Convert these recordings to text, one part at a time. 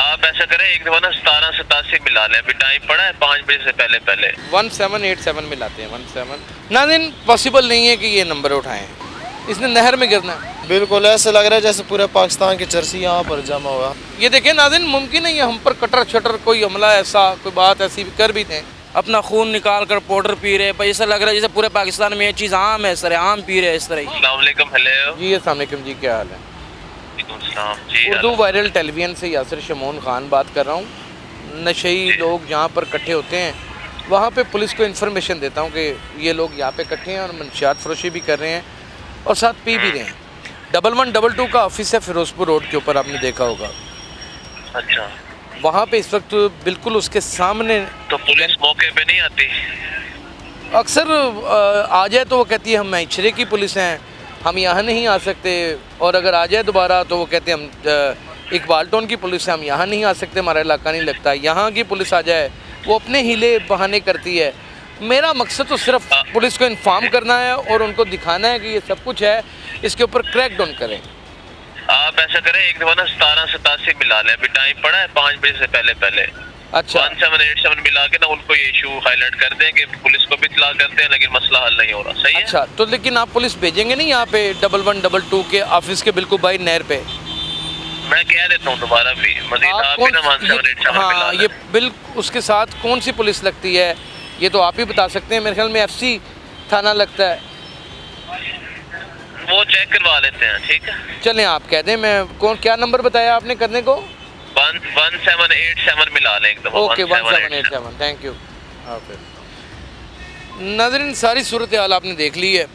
आप ऐसा करें, एक दफा ना 1787 मिला लें, अभी टाइम पड़ा है 5 बजे से पहले पहले। 1787 मिलाते हैं 17 नाज़रीन, पॉसिबल नहीं है कि ये नंबर उठाएं, इसने नहर में गिरना है। बिल्कुल ऐसा लग रहा है जैसे पूरे पाकिस्तान की चर्सी यहाँ पर जमा हुआ। ये देखें नाज़रीन, मुमकिन है ये हम पर कटर छटर कोई हमला ऐसा कोई बात ऐसी भी कर भी दें। अपना खून निकाल कर पाउडर पी रहे, पर ऐसा लग रहा है जैसे पूरे पाकिस्तान में ये चीज़ आम है, सर आम पी रहे इस तरह। अस्सलाम वालेकुम। हेलो जी अस्सलाम वालेकुम जी, क्या हाल है? सलाम जी। उर्दू वायरल टेलीविज़न से यासिर शमोन खान बात कर रहा हूँ। नशई लोग जहाँ पर इकट्ठे होते हैं वहाँ पे पुलिस को इन्फॉर्मेशन देता हूँ कि ये लोग यहाँ पे इकट्ठे हैं और मंशियात फरोशी भी कर रहे हैं और साथ पी भी रहे हैं। 1122 का ऑफिस है फिरोजपुर रोड के ऊपर, आपने देखा होगा। अच्छा, वहाँ पे इस वक्त बिल्कुल उसके सामने तो पुलिस मौके पे नहीं आती? अक्सर आ जाए तो वो कहती है हम मैशरे की पुलिस हैं, हम यहाँ नहीं आ सकते, और अगर आ जाए दोबारा तो वो कहते हैं हम इकबाल टाउन की पुलिस है, हम यहाँ नहीं आ सकते, हमारा इलाका नहीं लगता। यहाँ की पुलिस आ जाए वो अपने हीले बहाने करती है। मेरा मकसद तो सिर्फ पुलिस को इन्फॉर्म करना है और उनको दिखाना है कि ये सब कुछ है, इसके ऊपर क्रैक डाउन करें। आप ऐसा करें, एक दफा ना 1787 मिला लें, अभी टाइम पड़ा है 5 बजे से पहले पहले। अच्छा 1787 मिला के ना उनको ये इशू हाईलाइट कर दें कि पुलिस को भी इत्तला करते हैं, लेकिन मसला हल नहीं हो रहा। सही है? अच्छा, तो लेकिन आप पुलिस भेजेंगे नहीं यहाँ पे 1122 के ऑफिस के बिल्कुल बाई नहर पे? मैं कह देता हूँ दोबारा भी, मजीद आप आप भी ना 1787 मिला हाँ, लें। ये बिल उसके साथ कौन सी पुलिस लगती है ये तो आप ही बता सकते हैं। मेरे ख्याल में FC थाना लगता है। वो चेक करवा लेते हैं, ठीक है? चलें आप कह दें, मैं कौन क्या नंबर बताया आपने करने को? 1787 मिला लें एक दफा। Okay 1787, thank you. ओके नाज़रीन, सारी सूरत हाल आपने देख ली है।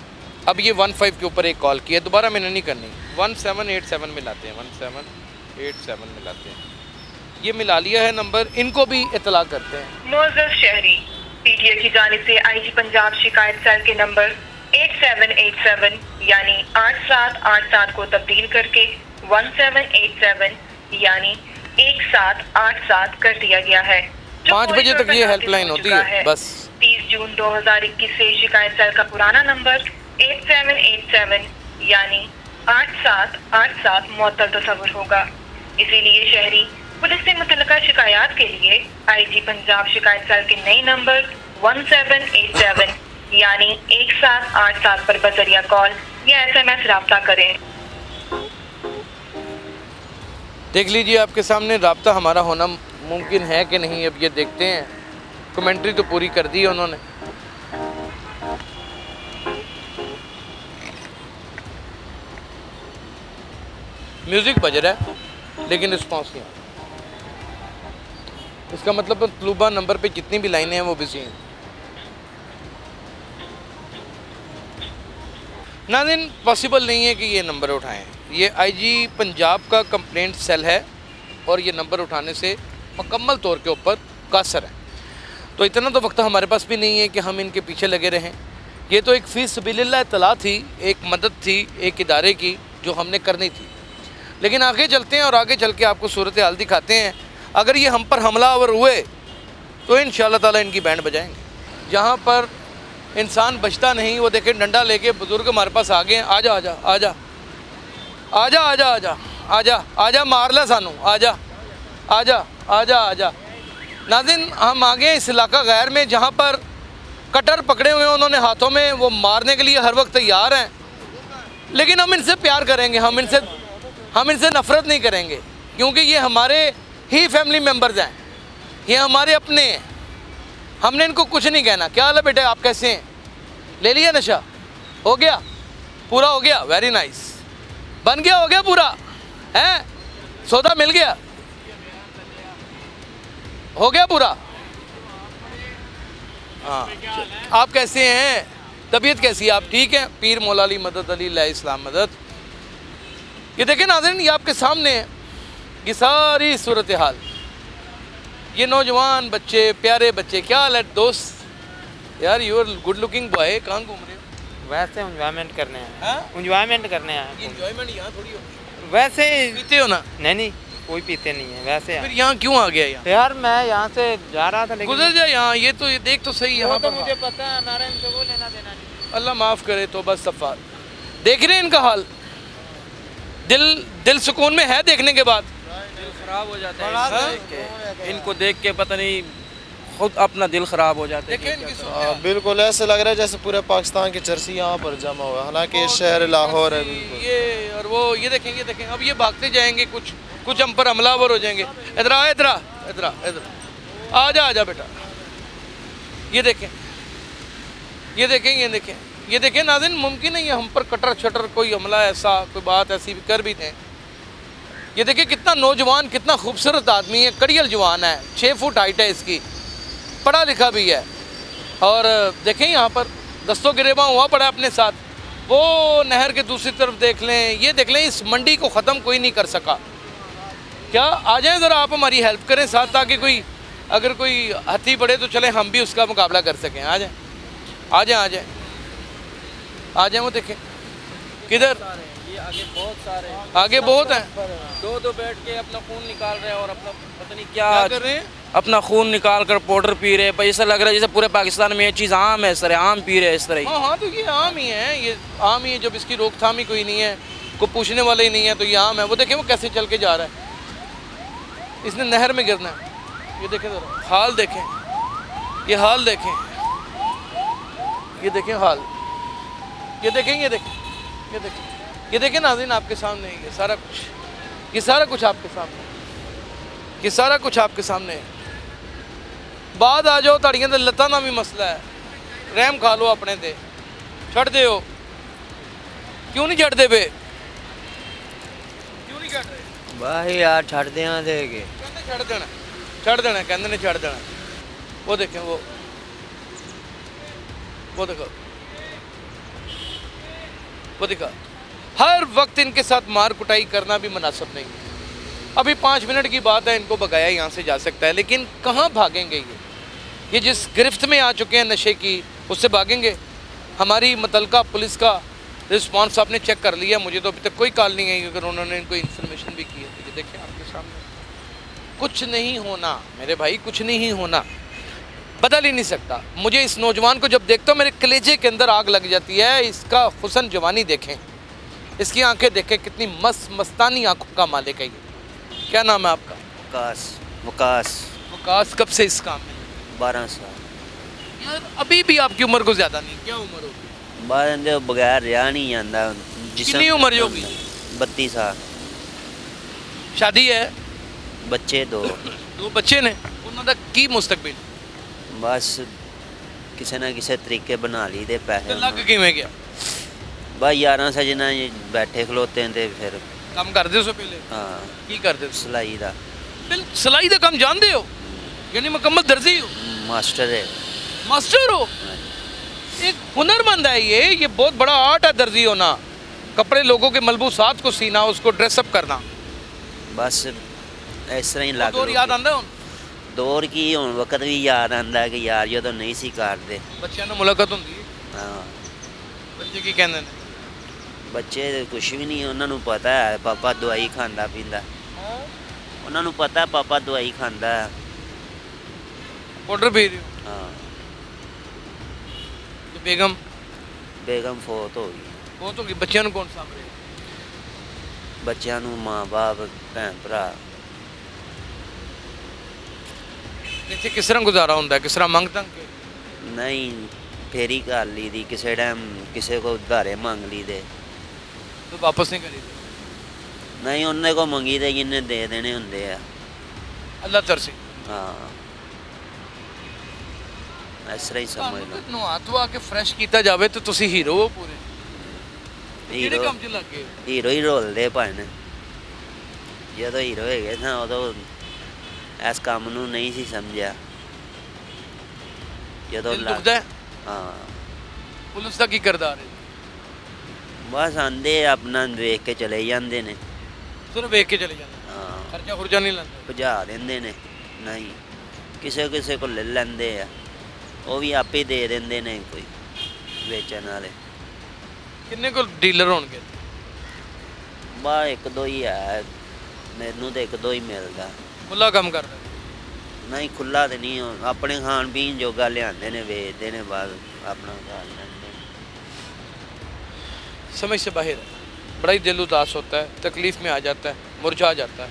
अब ये 15 के ऊपर एक कॉल की है, दोबारा मैंने नहीं करनी। 1787 मिलाते हैं, 1787 मिलाते हैं। ये मिला लिया है नंबर, इनको भी इतला करते हैं। मोअज़्ज़ज़ शहरी, PTI की जानिब से IG पंजाब शिकायत सेल के नंबर 8787 यानी 8787 को तब्दील करके 1787 यानी 1787 कर दिया गया है। 5 बजे तक ये हेल्पलाइन होती है बस। 30 जून 2021 से शिकायत सेल का पुराना नंबर 8787 यानी 8787 मुअत्तल तस्वुर होगा। इसीलिए शहरी पुलिस से मुतल्लिका शिकायत के लिए IG पंजाब शिकायत सेल के नए नंबर 1787 यानी 1787 पर बजरिया कॉल या SMS राब्ता करें। देख लीजिए आपके सामने राब्ता हमारा होना मुमकिन है कि नहीं, अब ये देखते हैं। कमेंट्री तो पूरी कर दी है उन्होंने। म्यूज़िक बज रहा है लेकिन रिस्पॉन्स नहीं आ रहा। इसका मतलब मतलूबा नंबर पे जितनी भी लाइनें हैं वो बिजी हैं। नाज़रीन, पॉसिबल नहीं है कि ये नंबर उठाएं। ये IG पंजाब का कंप्लेंट सेल है और ये नंबर उठाने से मुकम्मल तौर के ऊपर कासर है। तो इतना तो वक्त हमारे पास भी नहीं है कि हम इनके पीछे लगे रहें। ये तो एक फ़ी सबिलिल्लाह इत्तला थी, एक मदद थी एक इदारे की जो हमने करनी थी। लेकिन आगे चलते हैं और आगे चल के आपको सूरत हाल दिखाते हैं। अगर ये हम पर हमलावर हुए तो इंशाअल्लाह ताला इनकी बैंड बजाएंगे। जहाँ पर इंसान बचता नहीं, वो देखें डंडा लेके बुजुर्ग हमारे पास आ गए हैं। आजा आजा आजा आजा आजा आजा आजा आजा मार ला सानू, आजा आजा आजा आजा। नाज़रीन, हम आ गए इस इलाका गैर में जहाँ पर कटर पकड़े हुए हैं उन्होंने हाथों में, वो मारने के लिए हर वक्त तैयार हैं। लेकिन हम इनसे प्यार करेंगे, हम इनसे नफ़रत नहीं करेंगे, क्योंकि ये हमारे ही फैमिली मेम्बर्स हैं, ये हमारे अपने हैं। हमने इनको कुछ नहीं कहना। क्या हाल है बेटे, आप कैसे हैं? ले लिया नशा? हो गया? पूरा हो गया? Very nice. बन गया, हो गया पूरा? हैं? सौदा मिल गया? हो गया पूरा? हाँ। आप कैसे हैं? तबीयत कैसी है? आप ठीक हैं? पीर मौला अली मदद अली ला इस्लाम मदद। ये देखें नाज़रीन, ये आपके सामने है ये सारी सूरत हाल। ये नौजवान बच्चे, प्यारे बच्चे, क्या हाल है दोस्त? यार you are good looking boy, कहाँ घूम रहे हो? वैसे एंजॉयमेंट करने हैं। हाँ? एंजॉयमेंट करने हैं। एंजॉयमेंट यहाँ थोड़ी होती वैसे है। पीते हो ना? नहीं कोई पीते नहीं है वैसे। फिर यहाँ क्यों आ गया? यहाँ यार मैं यहाँ से जा रहा था लेकिन गुजर जाए यहाँ। ये तो ये देख तो सही वो यहाँ तो पर। मुझे पता है, हमारा इनसे वो लेना देना नहीं। अल्लाह माफ़ करे, तो बस सफ़ार। देख रहे हैं इनका हाल? दिल सुकून में है देखने के बाद? खराब हो जाता है इनको देख के पता नहीं खुद अपना दिल खराब हो जाता है देखें इनकी सूरत। बिल्कुल ऐसे लग रहा है जैसे पूरे पाकिस्तान की चर्सी यहाँ पर जमा हुआ है, हालांकि ये शहर लाहौर है बिल्कुल। ये और वो ये देखें अब ये भागते जाएंगे, कुछ हम पर हमलावर हो जाएंगे। इधर आ इधर आ इधर आ इधर आ जा बेटा। ये देखें ये देखें नाज़रीन, मुमकिन है ये हम पर कटर छटर कोई हमला ऐसा कोई बात ऐसी भी कर भी दें। ये देखिए कितना नौजवान, कितना खूबसूरत आदमी है, कड़ियल जवान है, 6 फुट हाइट है इसकी, पढ़ा लिखा भी है। और देखें यहाँ पर दस्तों गिरेबां हुआ पड़ा अपने साथ। वो नहर के दूसरी तरफ देख लें, ये देख लें, इस मंडी को ख़त्म कोई नहीं कर सका। क्या आ जाए ज़रा आप हमारी हेल्प करें साथ, ताकि कोई अगर कोई हथी पड़े तो चले हम भी उसका मुकाबला कर सकें। आ जाए वो देखें किधर ये आगे बहुत हैं। दो बैठ के अपना खून निकाल रहे हैं और अपना पता नहीं क्या क्या कर रहे हैं? अपना खून निकाल कर पाउडर पी रहे हैं। भाई ऐसा लग रहा है जैसे पूरे पाकिस्तान में ये चीज़ आम है सर, आम पी रहे हैं इस तरह। हाँ तो ये आम ही है, ये आम ही है। जब इसकी रोकथाम ही कोई नहीं है, कोई पूछने वाला ही नहीं है, तो ये आम है। वो देखें वो कैसे चल के जा रहा है, इसने नहर में गिरना है। ये देखें ज़रा हाल देखें, ये हाल देखें, ये देखें हाल, ये देखें नाज़रीन आपके सामने है। ये सारा कुछ आपके सामने है। बाद आ जाओ ताड़ियां दे लत्तां दा भी मसला है, रहम खा लो अपने ते, छड़ दे हो। क्यों नहीं छड़दे पे? क्यों नहीं छड़ रहे? वाह यार छड़ दियां दे के कहते छड़ देना कहते ने छड़ देना। वो देखें वो देखो हर वक्त इनके साथ मार कुटाई करना भी मुनासिब नहीं है। अभी 5 मिनट की बात है, इनको भगाया यहाँ से जा सकता है, लेकिन कहाँ भागेंगे ये जिस गिरफ्त में आ चुके हैं नशे की, उससे भागेंगे? हमारी मुतलका पुलिस का रिस्पांस आपने चेक कर लिया? मुझे तो अभी तक कोई कॉल नहीं आई अगर उन्होंने इनको इन्फॉर्मेशन भी की है। तो ये देखें आपके सामने कुछ नहीं होना मेरे भाई, कुछ नहीं होना, बदल ही नहीं सकता। मुझे इस नौजवान को जब देखता हूँ मेरे कलेजे के अंदर आग लग जाती है। इसका हुस्न जवानी देखें, इसकी आंखें देखें, कितनी मस्तानी आंखों का मालिक है ये। क्या नाम है आपका? वकास। कब से इस काम में? 12 साल यार अभी भी आपकी उम्र को ज़्यादा नहीं, क्या उम्र होगी? बाहर बगैर रहा नहीं जाता। कितनी उम्र होगी? 32 साल। शादी है? बच्चे 2 बच्चे ने? उन्होंने की मुस्तकबिल बस किसी ना किसी तरीके बना ली दे पैसे। लग किवें गया? बस 11 सजना बैठे खलोते हैं ते फिर काम करदे सो पहले? हाँ की करदे? सिलाई दा। सिलाई दा काम जानदे हो? यानी मुकम्मल दर्जी हो? मास्टर है। मास्टर हो? एक हुनरमंद है ये बहुत बड़ा आर्ट है दर्जी होना। कपड़े लोगों के मलबूसात को सीना, उसको ड्रेसअप करना। बस इस तरह ही लग दौर याद आंदा हुन? दौर की हुन वक्त भी याद आंदा कि यार जो तो नहीं सी करते। बच्चों ने मुलाकात होंदी है? हाँ बच्चे की कहंदे ने? बच्चे कुछ भी नहीं, उन्होंने पता है पापा दवाई खांदा पींदा, उन्होंने पता पापा दवाई खांदा है। पाउडर पी रही हो? हाँ। बेगम फौत हो गई। बहुत होगी। बच्चों कौन सामभ रहे? बच्चों माँ बाप भैन भरा। ਇੱਥੇ किस तरह गुजारा होंदा है? किस तरह मंग तंग के? नहीं फेरी कर ली दी, किसी टाइम किसी को उधारे मंग ली दे तो वापस नहीं करी? नहीं उन्हें को मंगी दे जिन्हें दे देने होंगे आ। अल्लाह तरसी। हाँ इस तरह ही समझ लो। नहा धुआ के फ्रैश किया जाए तो तुसी हीरो हो पूरे। हीरो काम च लग गए? हीरो ही रोलते भन। जो हीरो है ना उदो इस काम नूं नहीं सी समझा। जो हाँ पुलिस का की किरदार है? बस आंदे अपना वेख के चले जाते ने। सिर्फ वेख के चले जाते? हाँ खर्चा खुर्चा नहीं लेंदे? भजा देंदे ने। नहीं किसे किसे को ले लेंदे आ, वो भी आप ही दे देंदे ने कोई बेचन वाले। किन्ने को डीलर होणगे? बस 1-2 ही है, मैनू तो 1-2 ही मिलता। खुला काम करदा? नहीं खुला तो नहीं, अपने खान पीन जोगा लियाते ने, बेचते ने, बाद अपना घर लेंदे। समझ से बाहर है, बड़ा ही दिल उदास होता है, तकलीफ़ में आ जाता है, मुरझा जाता है।